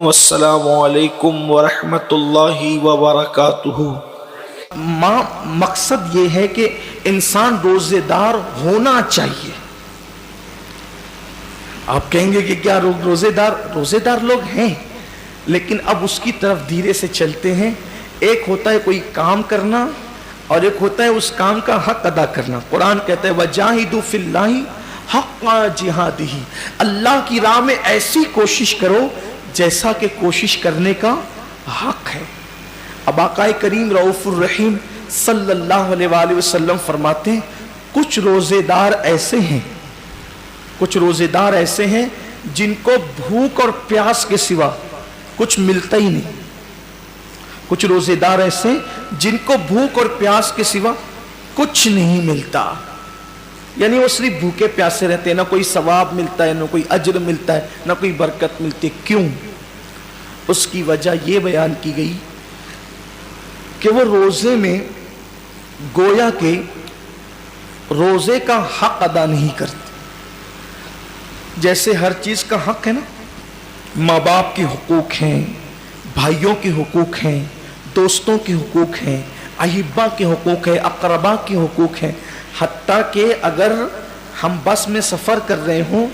والسلام علیکم ورحمۃ اللہ وبرکاتہ۔ مقصد یہ ہے کہ انسان روزے دار ہونا چاہیے۔ آپ کہیں گے کہ کیا روزے دار لوگ ہیں، لیکن اب اس کی طرف دھیرے سے چلتے ہیں۔ ایک ہوتا ہے کوئی کام کرنا اور ایک ہوتا ہے اس کام کا حق ادا کرنا۔ قرآن کہتا ہے وَجَاهِدُوا فِي اللَّهِ حَقَّ جِهَادِهِ، اللہ کی راہ میں ایسی کوشش کرو جیسا کہ کوشش کرنے کا حق ہے۔ اب آقا کریم رؤوف الرحیم صلی اللہ علیہ وآلہ وسلم فرماتے ہیں کچھ روزے دار ایسے ہیں جن کو بھوک اور پیاس کے سوا کچھ ملتا ہی نہیں۔ کچھ روزے دار ایسے ہیں جن کو بھوک اور پیاس کے سوا کچھ نہیں ملتا، یعنی وہ صرف بھوکے پیاسے رہتے ہیں، نہ کوئی ثواب ملتا ہے، نہ کوئی اجر ملتا ہے، نہ کوئی برکت ملتی۔ کیوں؟ اس کی وجہ یہ بیان کی گئی کہ وہ روزے میں گویا کہ روزے کا حق ادا نہیں کرتے۔ جیسے ہر چیز کا حق ہے نا، ماں باپ کے حقوق ہیں، بھائیوں کے حقوق ہیں، دوستوں کے حقوق ہیں، احبا کے حقوق ہیں، اقربا کے حقوق ہیں۔ حتیٰ کہ اگر ہم بس میں سفر کر رہے ہوں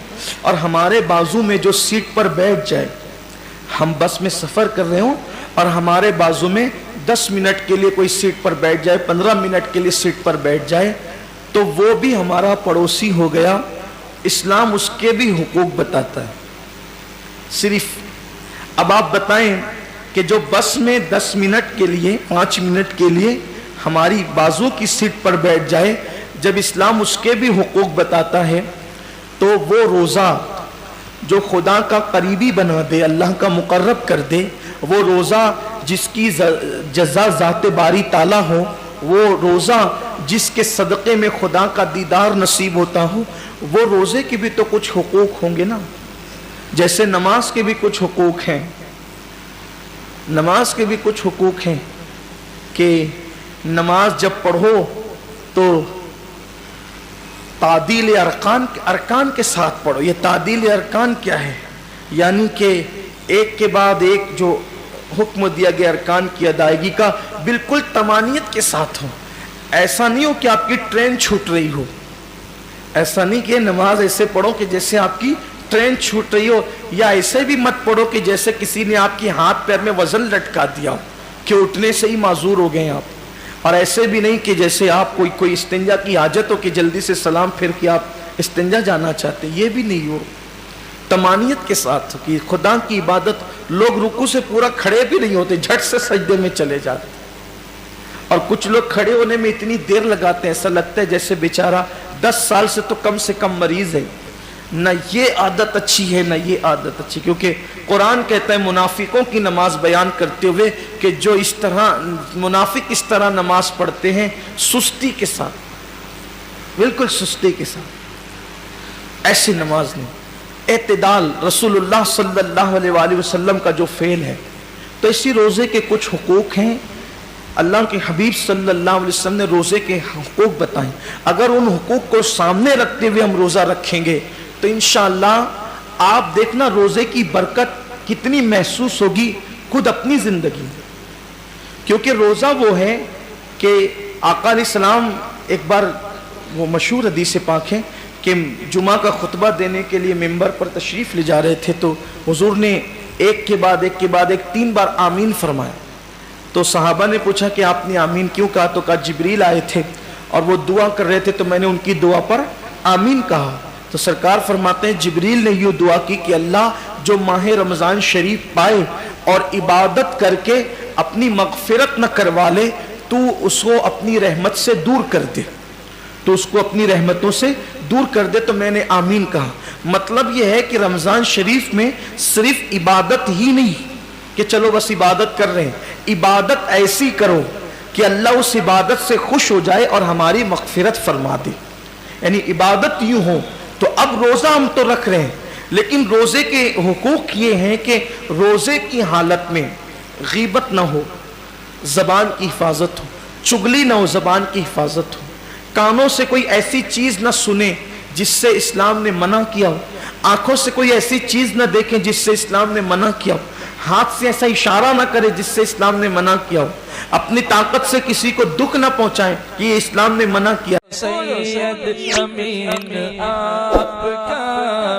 اور ہمارے بازو میں جو سیٹ پر بیٹھ جائے، ہم بس میں سفر کر رہے ہوں اور ہمارے بازو میں 10 منٹ کے لیے کوئی سیٹ پر بیٹھ جائے، 15 منٹ کے لیے سیٹ پر بیٹھ جائے، تو وہ بھی ہمارا پڑوسی ہو گیا۔ اسلام اس کے بھی حقوق بتاتا ہے۔ صرف اب آپ بتائیں کہ جو بس میں 10 منٹ کے لیے 5 منٹ کے لیے ہماری بازو کی سیٹ پر بیٹھ جائے، جب اسلام اس کے بھی حقوق بتاتا ہے، تو وہ روزہ جو خدا کا قریبی بنا دے، اللہ کا مقرب کر دے، وہ روزہ جس کی جزا ذات باری تعالیٰ ہو، وہ روزہ جس کے صدقے میں خدا کا دیدار نصیب ہوتا ہو، وہ روزے کے بھی تو کچھ حقوق ہوں گے نا۔ جیسے نماز کے بھی کچھ حقوق ہیں، نماز کے بھی کچھ حقوق ہیں کہ نماز جب پڑھو تو تعدیل ارکان کے ساتھ پڑھو۔ یہ تعدیل ارکان کیا ہے؟ یعنی کہ ایک کے بعد ایک جو حکم دیا گیا ارکان کی ادائیگی کا بالکل تمانیت کے ساتھ ہو۔ ایسا نہیں ہو کہ آپ کی ٹرین چھوٹ رہی ہو، ایسا نہیں کہ نماز ایسے پڑھو کہ جیسے آپ کی ٹرین چھوٹ رہی ہو، یا ایسے بھی مت پڑھو کہ جیسے کسی نے آپ کی ہاتھ پیر میں وزن لٹکا دیا ہو کہ اٹھنے سے ہی معذور ہو گئے آپ۔ اور ایسے بھی نہیں کہ جیسے آپ کوئی استنجا کی حاجت ہو کہ جلدی سے سلام پھر کے آپ استنجا جانا چاہتے، یہ بھی نہیں ہو۔ تمانیت کے ساتھ کہ خدا کی عبادت، لوگ رکوع سے پورا کھڑے بھی نہیں ہوتے، جھٹ سے سجدے میں چلے جاتے، اور کچھ لوگ کھڑے ہونے میں اتنی دیر لگاتے ہیں، ایسا لگتا ہے جیسے بیچارہ 10 سال سے تو کم سے کم مریض ہے۔ نہ یہ عادت اچھی ہے، نہ یہ عادت اچھی، کیونکہ قرآن کہتا ہے منافقوں کی نماز بیان کرتے ہوئے کہ جو اس طرح منافق اس طرح نماز پڑھتے ہیں سستی کے ساتھ، بالکل سستی کے ساتھ، ایسی نماز نہیں۔ اعتدال رسول اللہ صلی اللہ علیہ وآلہ وسلم کا جو فعل ہے۔ تو اسی روزے کے کچھ حقوق ہیں، اللہ کے حبیب صلی اللہ علیہ وسلم نے روزے کے حقوق بتائیں۔ اگر ان حقوق کو سامنے رکھتے ہوئے ہم روزہ رکھیں گے تو انشاءاللہ آپ دیکھنا روزے کی برکت کتنی محسوس ہوگی خود اپنی زندگی میں۔ کیونکہ روزہ وہ ہے کہ آقا علیہ السلام ایک بار، وہ مشہور حدیث پاک ہے کہ جمعہ کا خطبہ دینے کے لیے ممبر پر تشریف لے جا رہے تھے، تو حضور نے ایک کے بعد ایک 3 بار آمین فرمایا۔ تو صحابہ نے پوچھا کہ آپ نے آمین کیوں کہا؟ تو کہا جبریل آئے تھے اور وہ دعا کر رہے تھے تو میں نے ان کی دعا پر آمین کہا۔ تو سرکار فرماتے ہیں جبریل نے یہ دعا کی کہ اللہ جو ماہ رمضان شریف پائے اور عبادت کر کے اپنی مغفرت نہ کروا لے، تو اس کو اپنی رحمت سے دور کر دے، تو اس کو اپنی رحمتوں سے دور کر دے۔ تو میں نے آمین کہا۔ مطلب یہ ہے کہ رمضان شریف میں صرف عبادت ہی نہیں کہ چلو بس عبادت کر رہے ہیں، عبادت ایسی کرو کہ اللہ اس عبادت سے خوش ہو جائے اور ہماری مغفرت فرما دے، یعنی عبادت یوں ہو۔ تو اب روزہ ہم تو رکھ رہے ہیں، لیکن روزے کے حقوق یہ ہیں کہ روزے کی حالت میں غیبت نہ ہو، زبان کی حفاظت ہو، چغلی نہ ہو، زبان کی حفاظت ہو، کانوں سے کوئی ایسی چیز نہ سنے جس سے اسلام نے منع کیا ہو، آنکھوں سے کوئی ایسی چیز نہ دیکھیں جس سے اسلام نے منع کیا ہو، ہاتھ سے ایسا اشارہ نہ کرے جس سے اسلام نے منع کیا ہو، اپنی طاقت سے کسی کو دکھ نہ پہنچائیں کہ یہ اسلام نے منع کیا۔ سید امین آپ کا